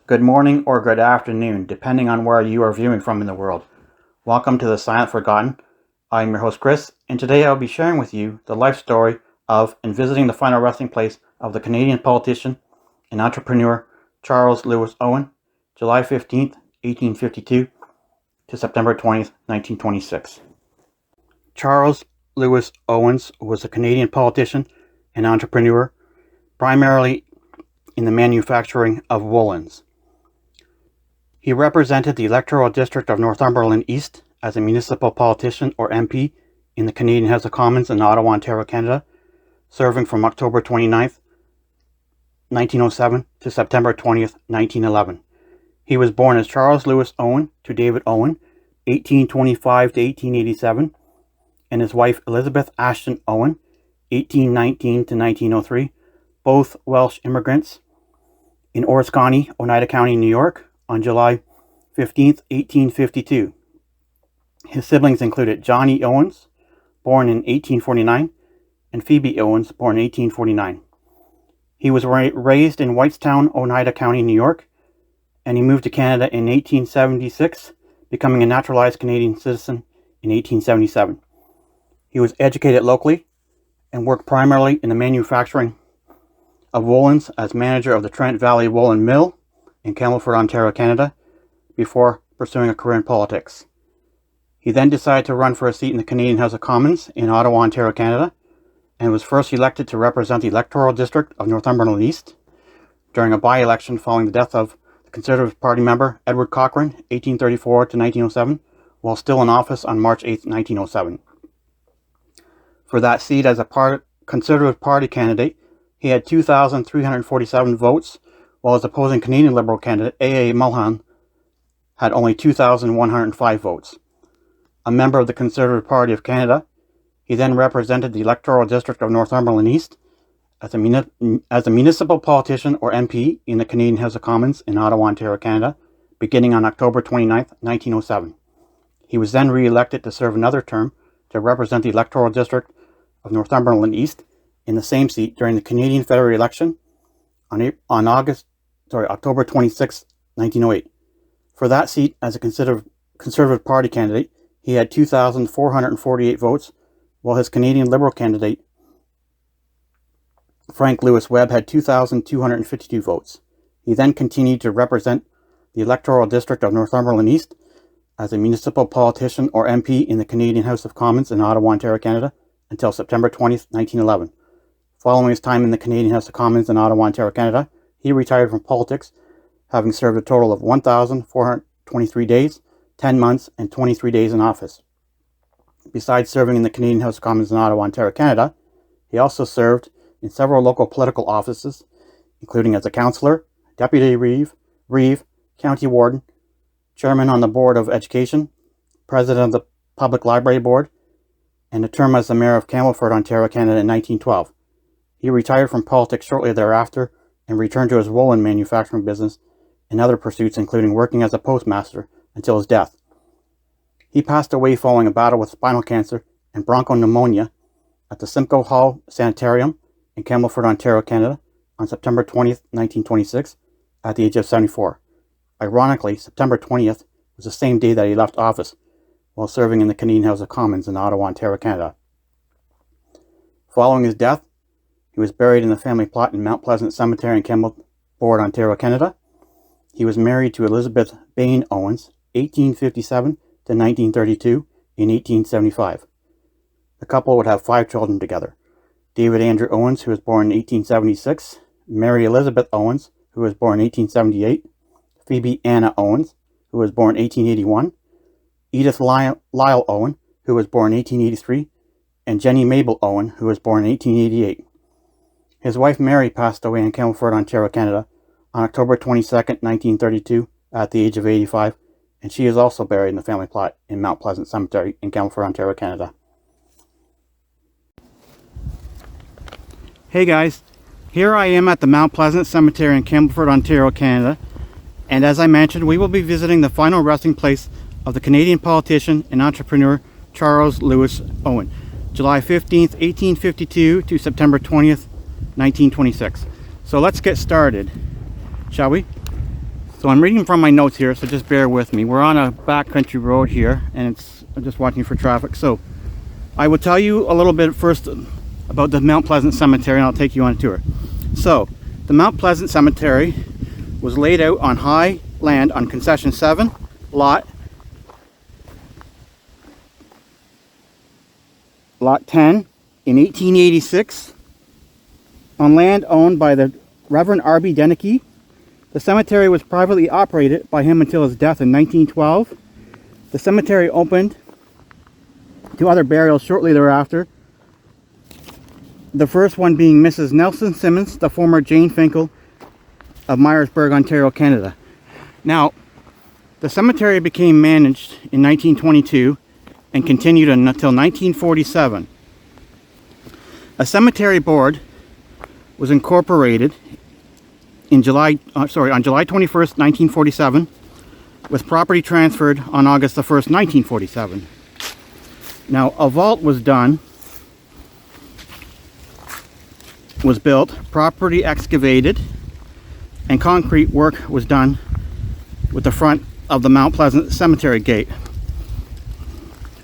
good morning, or good afternoon, depending on where you are viewing from in the world. Welcome to The Silent Forgotten. I'm your host, Chris, and today I'll be sharing with you the life story of and visiting the final resting place of the Canadian politician and entrepreneur Charles Lewis Owen, July 15th, 1852 to September 20th, 1926. Charles Lewis Owen was a Canadian politician and entrepreneur, primarily in the manufacturing of woolens. He represented the electoral district of Northumberland East as a municipal politician or MP in the Canadian House of Commons in Ottawa, Ontario, Canada, serving from October 29th, 1907 to September 20th, 1911. He was born as Charles Lewis Owen to David Owen, 1825 to 1887, and his wife Elizabeth Ashton Owen, 1819 to 1903, both Welsh immigrants, in Oriskany, Oneida County, New York, on July 15th, 1852. His siblings included Jennie Owens, born in 1849, and Phoebe Owens, born in 1849. He was raised in Whitestown, Oneida County, New York, and he moved to Canada in 1876, becoming a naturalized Canadian citizen in 1877. He was educated locally and worked primarily in the manufacturing of woolens as manager of the Trent Valley Woollen Mill in Campbellford, Ontario, Canada, before pursuing a career in politics. He then decided to run for a seat in the Canadian House of Commons in Ottawa, Ontario, Canada, and was first elected to represent the electoral district of Northumberland East during a by-election following the death of the Conservative Party member Edward Cochrane, 1834 to 1907, while still in office on March 8, 1907. For that seat as a Conservative Party candidate, he had 2,347 votes, while his opposing Canadian Liberal candidate, A. Mulholland, had only 2,105 votes. A member of the Conservative Party of Canada, he then represented the electoral district of Northumberland East as a municipal politician or MP in the Canadian House of Commons in Ottawa, Ontario, Canada, beginning on October 29, 1907. He was then re-elected to serve another term to represent the electoral district of Northumberland East in the same seat during the Canadian federal election on October 26, 1908. For that seat as a Conservative Party candidate, he had 2,448 votes, while his Canadian Liberal candidate, Frank Lewis Webb, had 2,252 votes. He then continued to represent the electoral district of Northumberland East as a municipal politician or MP in the Canadian House of Commons in Ottawa, Ontario, Canada, until September 20th, 1911. Following his time in the Canadian House of Commons in Ottawa, Ontario, Canada, he retired from politics, having served a total of 1,423 days, 10 months, and 23 days in office. Besides serving in the Canadian House of Commons in Ottawa, Ontario, Canada, he also served in several local political offices, including as a councillor, Deputy-Reeve, County Warden, Chairman on the Board of Education, President of the Public Library Board, and a term as the Mayor of Campbellford, Ontario, Canada in 1912. He retired from politics shortly thereafter and returned to his woolen manufacturing business and other pursuits, including working as a postmaster until his death. He passed away following a battle with spinal cancer and bronchopneumonia at the Simcoe Hall Sanitarium in Campbellford, Ontario, Canada on September 20th, 1926, at the age of 74. Ironically, September 20th was the same day that he left office while serving in the Canadian House of Commons in Ottawa, Ontario, Canada. Following his death, he was buried in the family plot in Mount Pleasant Cemetery in Campbellford, Ontario, Canada. He was married to Elizabeth Bain Owen, 1857 to 1932, in 1875. The couple would have 5 children together: David Andrew Owen, who was born in 1876, Mary Elizabeth Owen, who was born in 1878, Phoebe Anna Owen, who was born in 1881, Edith Lyle Owen, who was born in 1883, and Jennie Mabel Owen, who was born in 1888. His wife Mary passed away in Campbellford, Ontario, Canada on October 22, 1932, at the age of 85, and she is also buried in the family plot in Mount Pleasant Cemetery in Campbellford, Ontario, Canada. Hey guys, here I am at the Mount Pleasant Cemetery in Campbellford, Ontario, Canada, and as I mentioned, we will be visiting the final resting place of the Canadian politician and entrepreneur Charles Lewis Owen, July 15th, 1852 to September 20th, 1926. So let's get started, shall we? So I'm reading from my notes here, so just bear with me. We're on a backcountry road here, and I'm just watching for traffic. So I will tell you a little bit first about the Mount Pleasant Cemetery, and I'll take you on a tour. So the Mount Pleasant Cemetery was laid out on high land on concession 7, lot 10 in 1886 on land owned by the Reverend R.B. Denicky. The cemetery was privately operated by him until his death in 1912. The cemetery opened to other burials shortly thereafter. The first one being Mrs. Nelson Simmons, the former Jane Finkel of Myersburg, Ontario, Canada. Now, the cemetery became managed in 1922 and continued until 1947. A cemetery board was incorporated on July 21st, 1947, with property transferred on August the 1st, 1947. Now, a vault was built, property excavated, and concrete work was done with the front of the Mount Pleasant Cemetery gate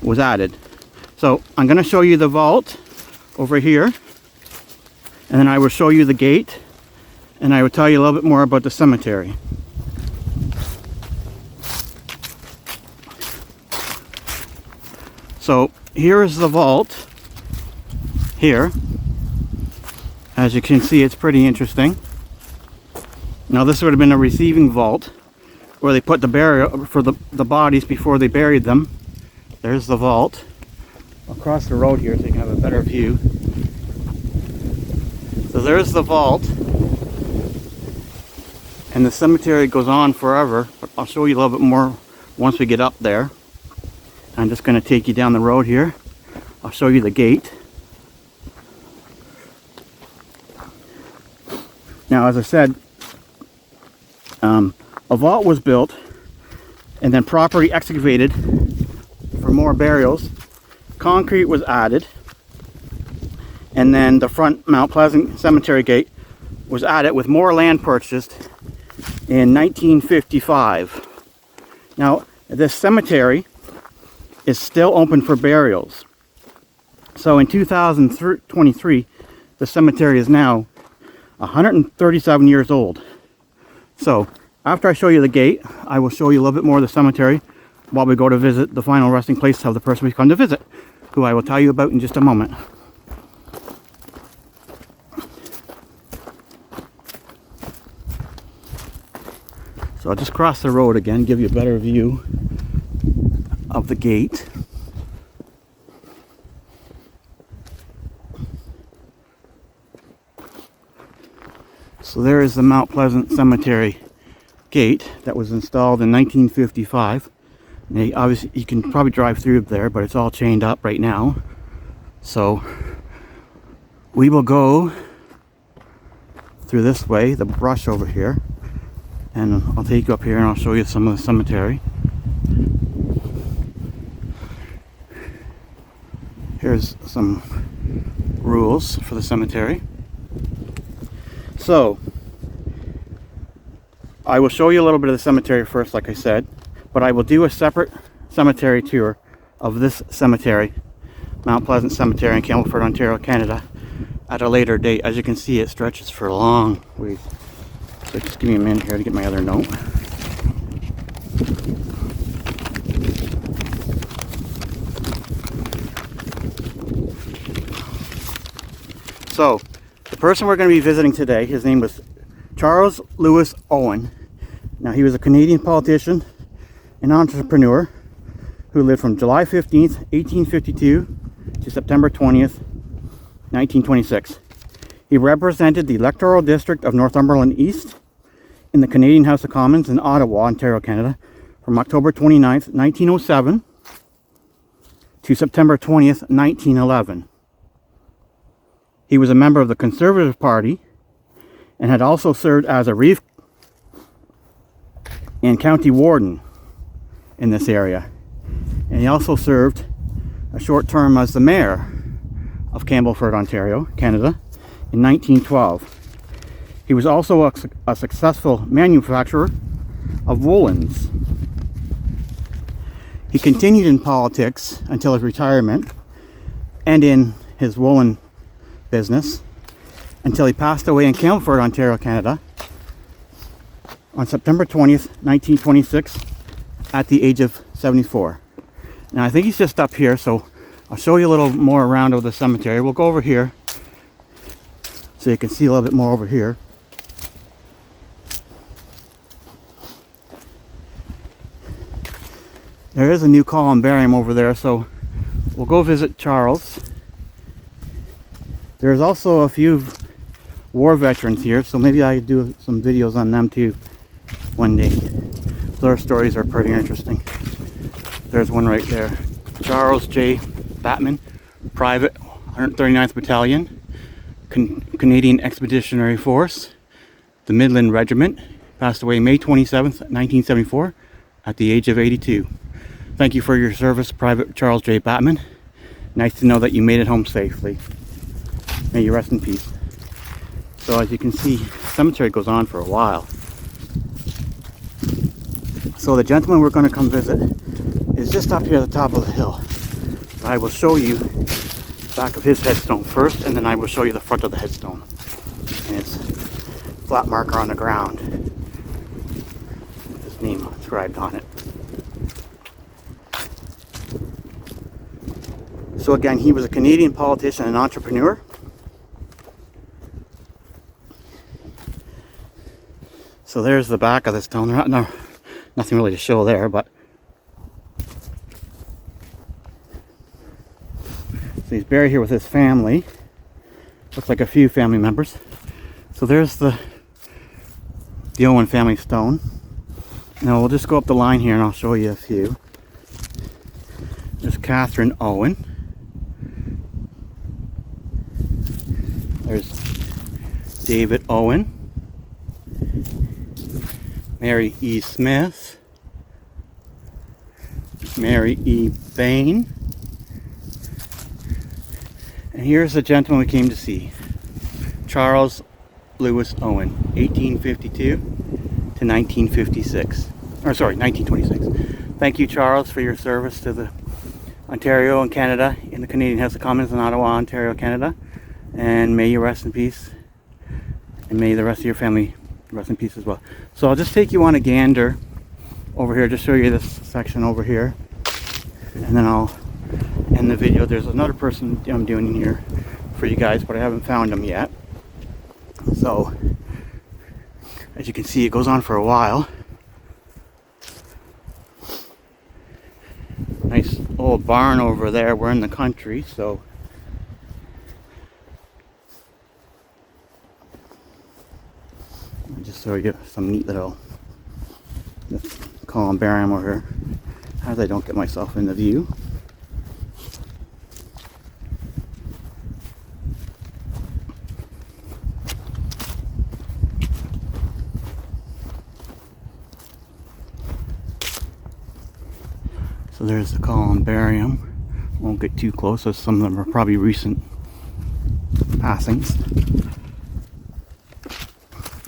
was added. So I'm going to show you the vault over here, and then I will show you the gate, and I will tell you a little bit more about the cemetery. So here is the vault here. As you can see, it's pretty interesting. Now this would have been a receiving vault where they put the burial for the bodies before they buried them. There's the vault across the road here so you can have a better view. So there's the vault, and the cemetery goes on forever, but I'll show you a little bit more once we get up there. I'm just going to take you down the road here. I'll show you the gate. Now, as I said, a vault was built and then property excavated for more burials. Concrete was added, and then the front Mount Pleasant Cemetery gate was added with more land purchased in 1955. Now, this cemetery is still open for burials. So in 2023, the cemetery is now 137 years old. So after I show you the gate, I will show you a little bit more of the cemetery while we go to visit the final resting place of the person we've come to visit, who I will tell you about in just a moment. So I'll just cross the road again, give you a better view of the gate. So there is the Mount Pleasant Cemetery gate that was installed in 1955. And obviously, you can probably drive through there, but it's all chained up right now. So we will go through this way, the brush over here, and I'll take you up here and I'll show you some of the cemetery. Here's some rules for the cemetery. So I will show you a little bit of the cemetery first, like I said, but I will do a separate cemetery tour of this cemetery, Mount Pleasant Cemetery in Campbellford, Ontario, Canada, at a later date. As you can see, it stretches for a long ways. So just give me a minute here to get my other note. So the person we're going to be visiting today, his name was Charles Lewis Owen. Now, he was a Canadian politician and entrepreneur who lived from July 15th, 1852 to September 20th, 1926. He represented the electoral district of Northumberland East in the Canadian House of Commons in Ottawa, Ontario, Canada, from October 29th, 1907 to September 20th, 1911. He was a member of the Conservative Party and had also served as a reeve and county warden in this area. And he also served a short term as the mayor of Campbellford, Ontario, Canada, in 1912. He was also a successful manufacturer of woollens. He continued in politics until his retirement and in his woolen business until he passed away in Campbellford, Ontario, Canada on September 20th, 1926 at the age of 74. Now I think he's just up here, so I'll show you a little more around of the cemetery. We'll go over here so you can see a little bit more over here. There is a new columbarium over there, so we'll go visit Charles. There's also a few war veterans here, so maybe I do some videos on them too one day. Their stories are pretty interesting. There's one right there. Charles J. Batman, Private, 139th Battalion, Canadian Expeditionary Force, the Midland Regiment, passed away May 27th, 1974, at the age of 82. Thank you for your service, Private Charles J. Batman. Nice to know that you made it home safely. May you rest in peace. So as you can see, the cemetery goes on for a while. So the gentleman we're going to come visit is just up here at the top of the hill. I will show you the back of his headstone first, and then I will show you the front of the headstone. And it's a flat marker on the ground. His name inscribed on it. So again, he was a Canadian politician and entrepreneur. So there's the back of the stone. Nothing really to show there, but so he's buried here with his family. Looks like a few family members. So there's the Owen family stone. Now we'll just go up the line here and I'll show you a few. There's Catherine Owen. There's David Owen. Mary E. Smith, Mary E. Bain, and here's the gentleman we came to see, Charles Lewis Owen, 1852 to 1956, or sorry, 1926. Thank you, Charles, for your service to the Ontario and Canada in the Canadian House of Commons in Ottawa, Ontario, Canada, and may you rest in peace, and may the rest of your family rest in peace as well. So I'll just take you on a gander over here, just show you this section over here, and then I'll end the video. There's another person I'm doing here for you guys, but I haven't found him yet. So as you can see, it goes on for a while. Nice old barn over there. We're in the country, so just show you some neat little columbarium over here as I don't get myself in the view. So there's the columbarium. Won't get too close, as some of them are probably recent passings.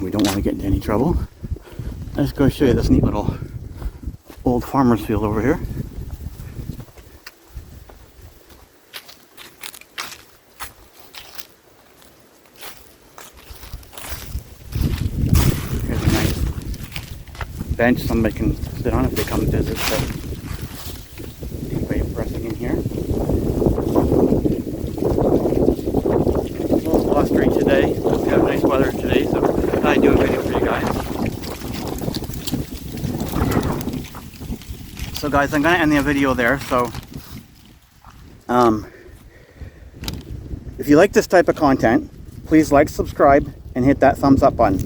We don't want to get into any trouble. Let's go show you this neat little old farmer's field over here. Here's a nice bench somebody can sit on if they come visit. So anybody pressing in here. A little blustery today. We have nice weather today, so I do a video for you guys. So guys, I'm going to end the video there. So if you like this type of content, please like, subscribe, and hit that thumbs up button.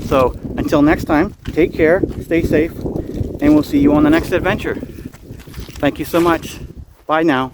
So until next time, take care, stay safe, and we'll see you on the next adventure. Thank you so much. Bye now.